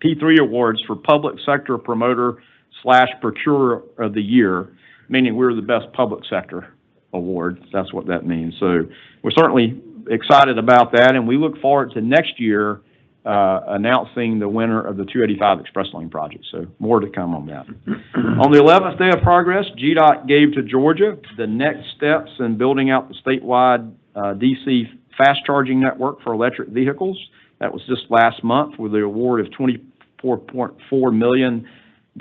Speaker 8: P3 Awards for Public Sector Promoter / Procurer of the Year, meaning we're the best public sector award. That's what that means. So we're certainly excited about that, and we look forward to next year announcing the winner of the 285 Express Lane project. So more to come on that. On the 11th day of progress, GDOT gave to Georgia the next steps in building out the statewide DC fast charging network for electric vehicles That was just last month with the award of $24.4 million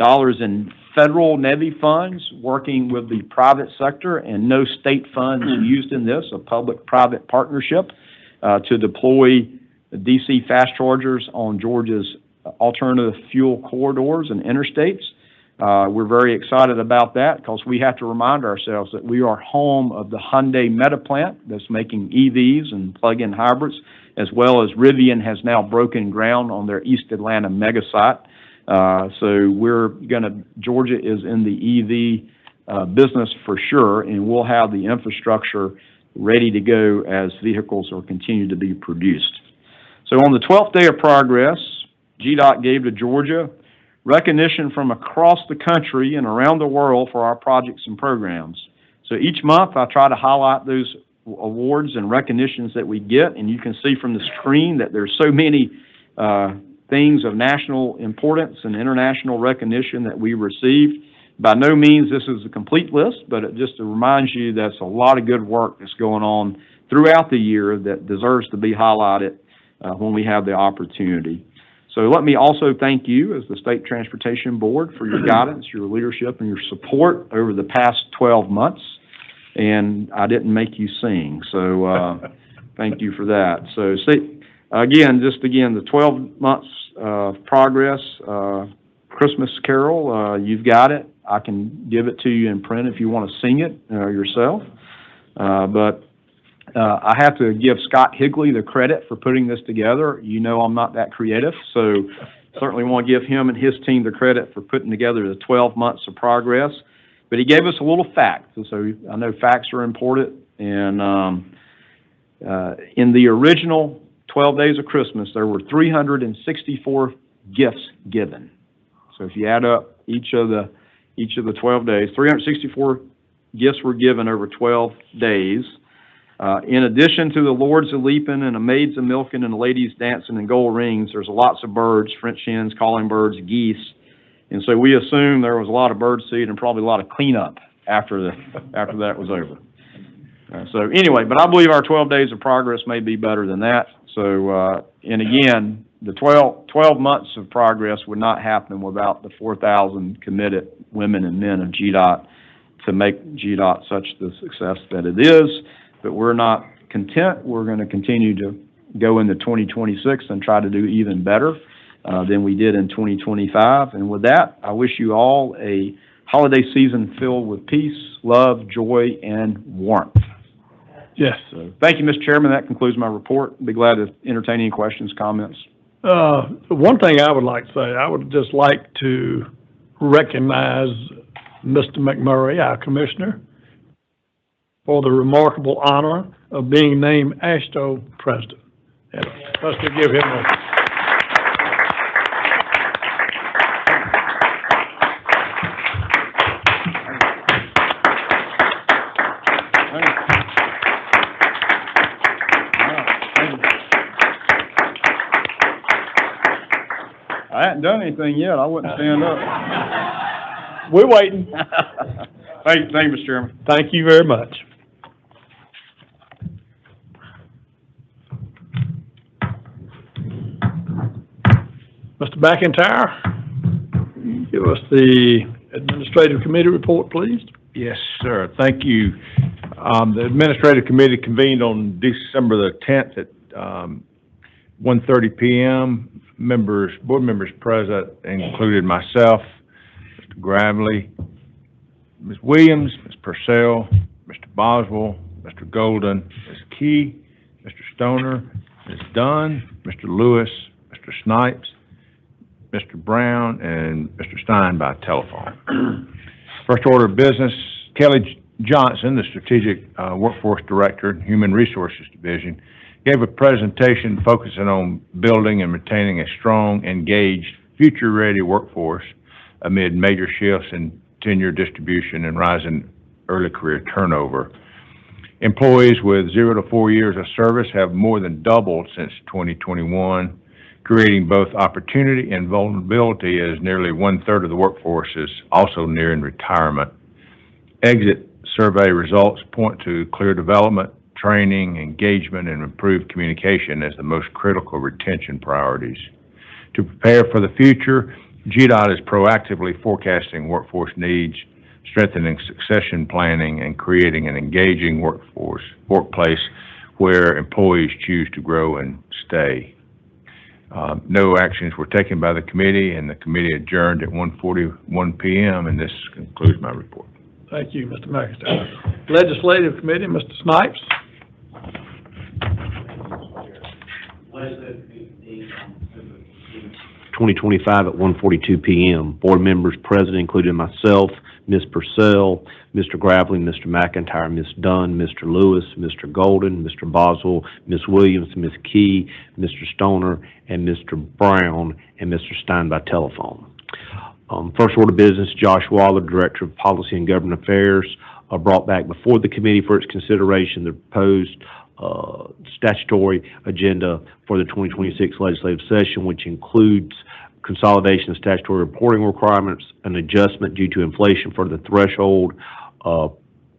Speaker 8: in federal NEVI funds, working with the private sector, and no state funds used in this, a public-private partnership to deploy DC fast chargers on Georgia's alternative fuel corridors and interstates. We're very excited about that because we have to remind ourselves that we are home of the Hyundai Meta plant that's making EVs and plug-in hybrids, as well as Rivian has now broken ground on their East Atlanta mega site. So Georgia is in the EV business for sure, and we'll have the infrastructure ready to go as vehicles are continued to be produced. So on the 12th day of progress, GDOT gave to Georgia recognition from across the country and around the world for our projects and programs. So each month I try to highlight those awards and recognitions that we get, and you can see from the screen that there's so many things of national importance and international recognition that we received. By no means this is a complete list, but it just reminds you that's a lot of good work that's going on throughout the year that deserves to be highlighted when we have the opportunity. So let me also thank you as the State Transportation Board for your guidance, your leadership, and your support over the past 12 months. And I didn't make you sing, so thank you for that. So again, the 12 months of progress, Christmas Carol, you've got it. I can give it to you in print if you want to sing it yourself. But I have to give Scott Higley the credit for putting this together. You know I'm not that creative, so certainly want to give him and his team the credit for putting together the 12 months of progress. But he gave us a little fact, and so I know facts are important. And in the original 12 Days of Christmas, there were 364 gifts given. So if you add up each of the 12 days, 364 gifts were given over 12 days. In addition to the lords a leaping and the maids a milking and the ladies dancing and gold rings, there's lots of birds, French hens, calling birds, geese. And so we assume there was a lot of bird seed and probably a lot of cleanup after that was over. So anyway, but I believe our 12 days of progress may be better than that. So, and again, the 12 months of progress would not happen without the 4,000 committed women and men of GDOT to make GDOT such the success that it is. But we're not content. We're going to continue to go into 2026 and try to do even better than we did in 2025. And with that, I wish you all a holiday season filled with peace, love, joy, and warmth.
Speaker 1: Yes.
Speaker 8: So, thank you, Mr. Chairman. That concludes my report. Be glad to entertain any questions, comments.
Speaker 1: One thing I would like to say, I would just like to recognize Mr. McMurray, our commissioner, for the remarkable honor of being named AASHTO president. And let's give him a...
Speaker 8: I hadn't done anything yet. I wouldn't stand up.
Speaker 1: We're waiting.
Speaker 8: Thank you, Mr. Chairman.
Speaker 1: Thank you very much. Mr. McIntyre, give us the Administrative Committee report, please.
Speaker 3: Yes, sir. Thank you. The Administrative Committee convened on December the 10th at 1:30 p.m. Board members present included myself, Mr. Gravely, Ms. Williams, Ms. Purcell, Mr. Boswell, Mr. Golden, Ms. Key, Mr. Stoner, Ms. Dunn, Mr. Lewis, Mr. Snipes, Mr. Brown, and Mr. Stein by telephone. First order of business, Kelly Johnson, the Strategic Workforce Director, Human Resources Division, gave a presentation focusing on building and retaining a strong, engaged, future-ready workforce amid major shifts in tenure distribution and rising early career turnover. Employees with 0 to 4 years of service have more than doubled since 2021, creating both opportunity and vulnerability as nearly 1/3 of the workforce is also nearing retirement. Exit survey results point to clear development, training, engagement, and improved communication as the most critical retention priorities. To prepare for the future, GDOT is proactively forecasting workforce needs, strengthening succession planning, and creating an engaging workplace where employees choose to grow and stay. No actions were taken by the committee, and the committee adjourned at 1:41 p.m., and this concludes my report.
Speaker 1: Thank you, Mr. McIntyre. Legislative Committee, Mr. Snipes.
Speaker 2: Legislative
Speaker 10: 2025 at 1:42 p.m. Board members present including myself, Ms. Purcell, Mr. Gravely, Mr. McIntyre, Ms. Dunn, Mr. Lewis, Mr. Golden, Mr. Boswell, Ms. Williams, Ms. Key, Mr. Stoner, and Mr. Brown, and Mr. Stein by telephone. First order of business, Josh Waller, Director of Policy and Government Affairs, brought back before the committee for its consideration the proposed statutory agenda for the 2026 legislative session, which includes consolidation of statutory reporting requirements, an adjustment due to inflation for the threshold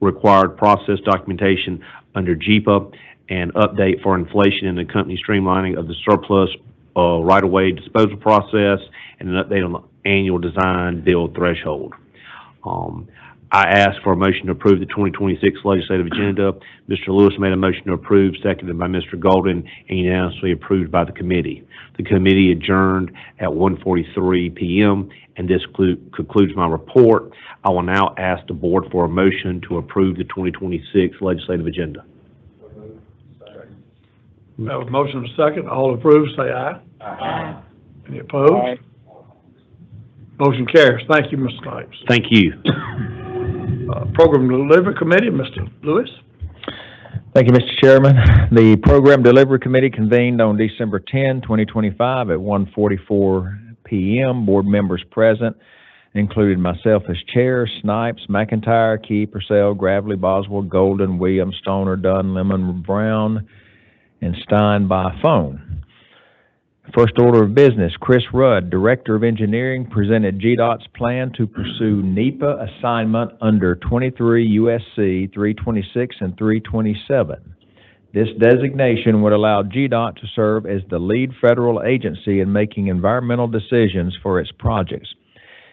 Speaker 10: required process documentation under JEPA, and update for inflation in the company streamlining of the surplus right-of-way disposal process, and an update on the annual design build threshold. I asked for a motion to approve the 2026 legislative agenda. Mr. Lewis made a motion to approve, seconded by Mr. Golden, and unanimously approved by the committee. The committee adjourned at 1:43 p.m., and this concludes my report. I will now ask the board for a motion to approve the 2026 legislative agenda.
Speaker 1: We have a motion and a second. All approved, say aye.
Speaker 4: Aye.
Speaker 1: Any opposed?
Speaker 5: Aye.
Speaker 1: Motion carries. Thank you, Mr. Snipes.
Speaker 10: Thank you.
Speaker 1: Program Delivery Committee, Mr. Lewis.
Speaker 11: Thank you, Mr. Chairman. The Program Delivery Committee convened on December 10, 2025 at 1:44 p.m. Board members present included myself as chair, Snipes, McIntyre, Key, Purcell, Gravely, Boswell, Golden, Williams, Stoner, Dunn, Lemon, Brown, and Stein by phone. First order of business, Chris Rudd, Director of Engineering, presented GDOT's plan to pursue NEPA assignment under 23 U.S.C. 326 and 327. This designation would allow GDOT to serve as the lead federal agency in making environmental decisions for its projects.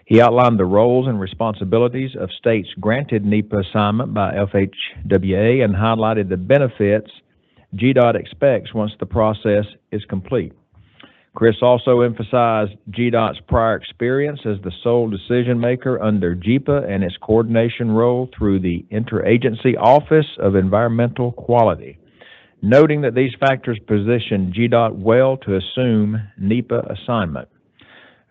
Speaker 11: He outlined the roles and responsibilities of states granted NEPA assignment by FHWA and highlighted the benefits GDOT expects once the process is complete. Chris also emphasized GDOT's prior experience as the sole decision maker under JEPA and its coordination role through the Interagency Office of Environmental Quality, noting that these factors position GDOT well to assume NEPA assignment.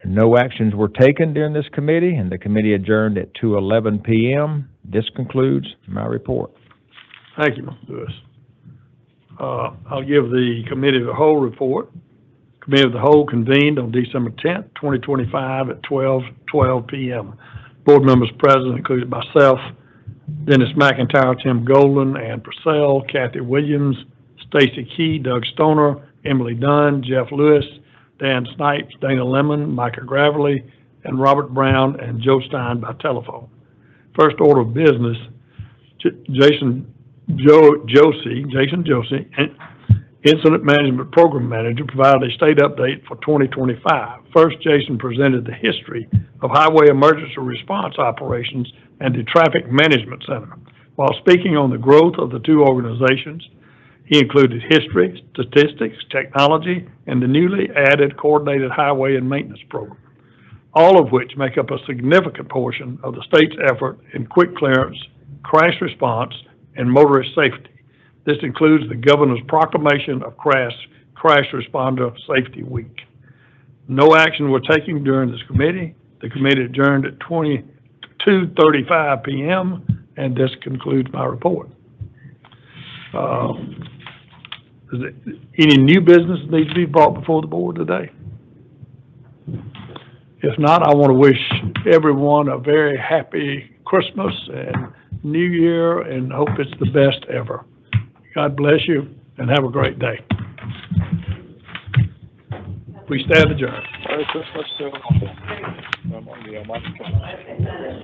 Speaker 11: No actions were taken during this committee, and the committee adjourned at 2:11 p.m. This concludes my report.
Speaker 1: Thank you, Mr. Lewis. I'll give the Committee of the Whole report. Committee of the Whole convened on December 10th, 2025 at 12:12 p.m. Board members present included myself, Dennis McIntyre, Tim Golden, Ann Purcell, Kathy Williams, Stacy Key, Doug Stoner, Emily Dunn, Jeff Lewis, Dan Snipes, Dana Lemon, Micah Gravely, and Robert Brown, and Joe Stein by telephone. First order of business, Jason Josie, Incident Management Program Manager, provided a state update for 2025. First, Jason presented the history of highway emergency response operations and the Traffic Management Center. While speaking on the growth of the two organizations, he included history, statistics, technology, and the newly added Coordinated Highway and Maintenance Program, all of which make up a significant portion of the state's effort in quick clearance, crash response, and motorist safety. This includes the governor's proclamation of Crash Responder Safety Week. No action were taken during this committee. The committee adjourned at 2:35 p.m., and this concludes my report. Any new business that needs to be brought before the board today? If not, I want to wish everyone a very happy Christmas and New Year, and hope it's the best ever. God bless you, and have a great day. We stand adjourned.
Speaker 5: Merry Christmas to all.